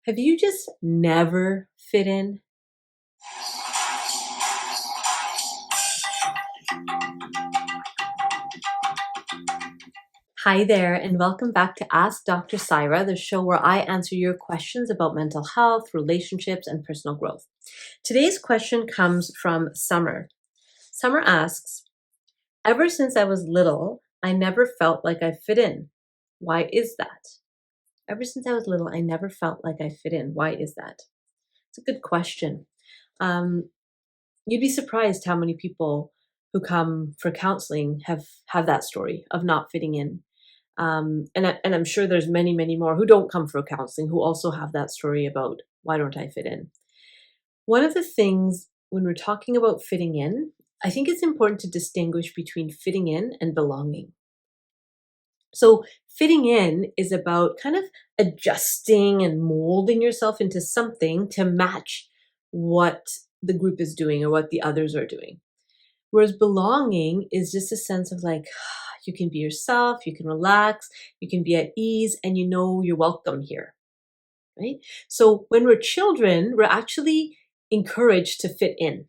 Have you just never fit in? Hi there, and welcome back to Ask Dr. Syra, the show where I answer your questions about mental health, relationships, and personal growth. Today's question comes from Summer. Summer asks, ever since I was little, I never felt like I fit in. Why is that? Ever since I was little, I never felt like I fit in. Why is that? It's a good question. Um, You'd be surprised how many people who come for counseling have that story of not fitting in. And I'm sure there's many more who don't come for counseling who also have that story about why don't I fit in. One of the things when we're talking about fitting in, I think it's important to distinguish between fitting in and belonging. So fitting in is about kind of adjusting and molding yourself into something to match what the group is doing or what the others are doing. Whereas belonging is just a sense of like, you can be yourself, you can relax, you can be at ease, and you know you're welcome here, right? So when we're children, we're actually encouraged to fit in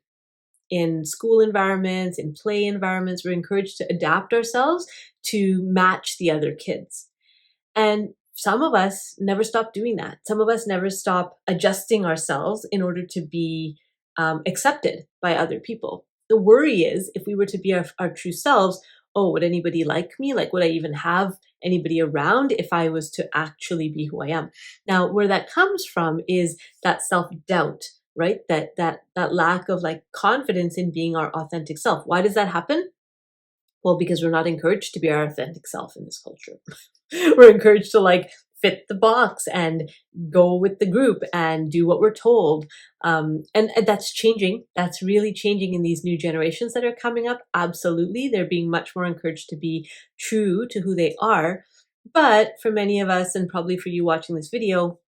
school environments, in play environments. We're encouraged to adapt ourselves to match the other kids. And some of us never stop doing that. Some of us never stop adjusting ourselves in order to be accepted by other people. The worry is if we were to be our true selves, oh, would anybody like me? Like, would I even have anybody around if I was to actually be who I am? Now, where that comes from is that self-doubt, right? That lack of like confidence in being our authentic self. Why does that happen? Well, because we're not encouraged to be our authentic self in this culture. We're encouraged to like fit the box and go with the group and do what we're told. And that's changing. That's really changing in these new generations that are coming up. Absolutely. They're being much more encouraged to be true to who they are. But for many of us, and probably for you watching this video,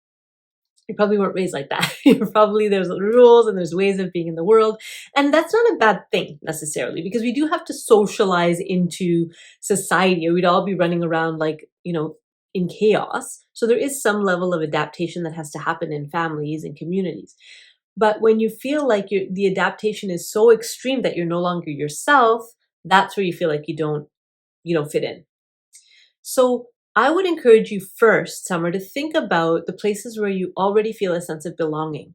you probably weren't raised like that. There's rules and there's ways of being in the world. And that's not a bad thing necessarily, because we do have to socialize into society, or we'd all be running around like, in chaos. So there is some level of adaptation that has to happen in families and communities. But when you feel like the adaptation is so extreme that you're no longer yourself, that's where you feel like you don't fit in. So I would encourage you first, Summer, to think about the places where you already feel a sense of belonging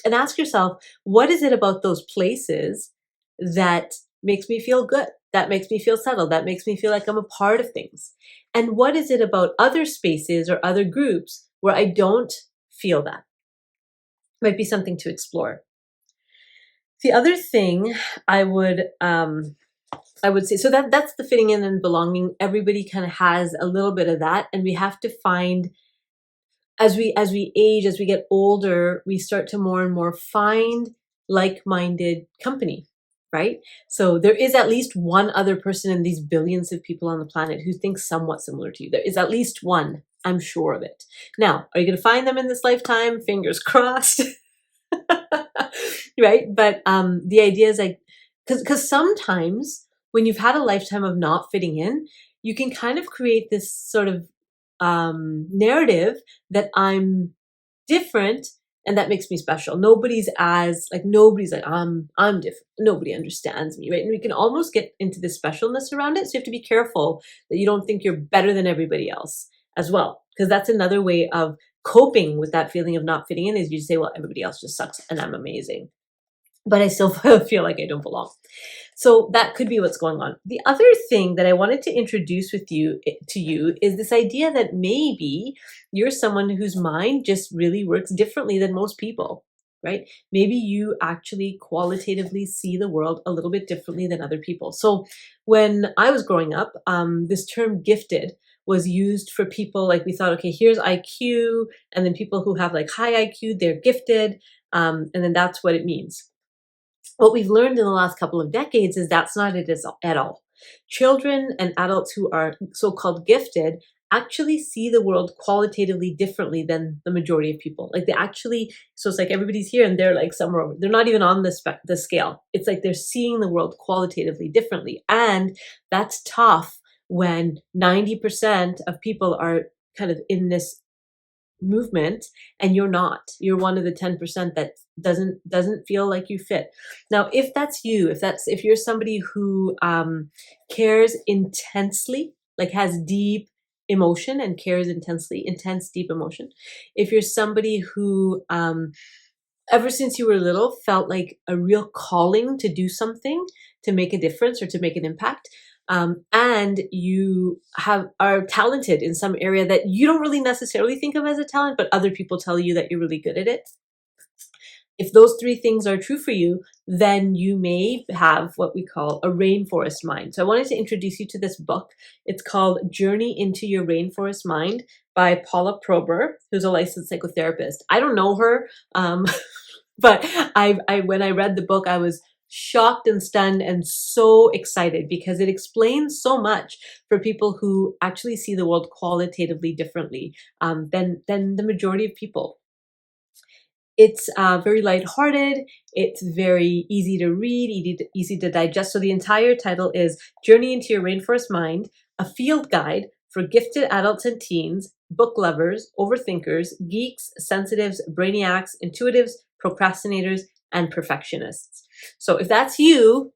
and ask yourself, what is it about those places that makes me feel good, that makes me feel settled, that makes me feel like I'm a part of things? And what is it about other spaces or other groups where I don't feel that? Might be something to explore. The other thing I would say, so that's the fitting in and belonging. Everybody kind of has a little bit of that, and we have to find, as we age, as we get older, we start to more and more find like-minded company, right? So there is at least one other person in these billions of people on the planet who thinks somewhat similar to you. There is at least one, I'm sure of it. Now, are you going to find them in this lifetime? Fingers crossed. Right? But the idea is like, because sometimes when you've had a lifetime of not fitting in, you can kind of create this sort of narrative that I'm different and that makes me special. Nobody's like, I'm different. Nobody understands me, right? And we can almost get into this specialness around it. So you have to be careful that you don't think you're better than everybody else as well. Because that's another way of coping with that feeling of not fitting in, is you say, well, everybody else just sucks and I'm amazing, but I still feel like I don't belong. So that could be what's going on. The other thing that I wanted to introduce to you is this idea that maybe you're someone whose mind just really works differently than most people, right? Maybe you actually qualitatively see the world a little bit differently than other people. So when I was growing up, this term gifted was used for people, like we thought, okay, here's IQ, and then people who have like high IQ, they're gifted, and then that's what it means. What we've learned in the last couple of decades is that's not it at all. Children and adults who are so-called gifted actually see the world qualitatively differently than the majority of people. Like they actually, so it's like everybody's here and they're like somewhere over. They're not even on the scale. It's like they're seeing the world qualitatively differently. And that's tough when 90% of people are kind of in this movement, and you're not. You're one of the 10% that doesn't feel like you fit. Now, if that's you, if you're somebody who cares intensely, like has deep emotion and cares intensely, intense, deep emotion. If you're somebody who ever since you were little felt like a real calling to do something, to make a difference or to make an impact, and you are talented in some area that you don't really necessarily think of as a talent, but other people tell you that you're really good at it. If those three things are true for you, then you may have what we call a rainforest mind. So I wanted to introduce you to this book. It's called Journey into Your Rainforest Mind by Paula Prober, who's a licensed psychotherapist. I don't know her, but when I read the book, I was shocked and stunned and so excited because it explains so much for people who actually see the world qualitatively differently than the majority of people. It's very lighthearted. It's very easy to read, easy to digest. So the entire title is Journey into Your Rainforest Mind, a field guide for gifted adults and teens, book lovers, overthinkers, geeks, sensitives, brainiacs, intuitives, procrastinators, and perfectionists. So if that's you,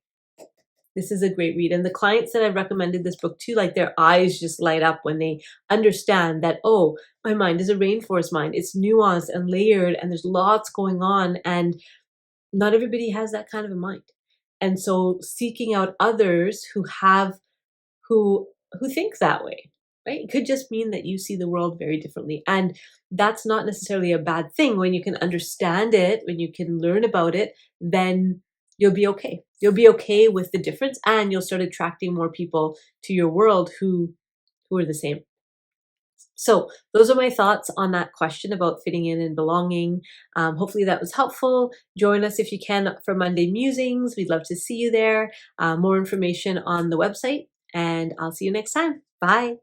this is a great read. And the clients that I've recommended this book to, like their eyes just light up when they understand that, oh, my mind is a rainforest mind. It's nuanced and layered and there's lots going on, and not everybody has that kind of a mind. And so seeking out others who think that way, right? It could just mean that you see the world very differently. And that's not necessarily a bad thing. When you can understand it, when you can learn about it, then you'll be okay. You'll be okay with the difference, and you'll start attracting more people to your world who are the same. So those are my thoughts on that question about fitting in and belonging. Hopefully that was helpful. Join us if you can for Monday Musings. We'd love to see you there. More information on the website, and I'll see you next time. Bye.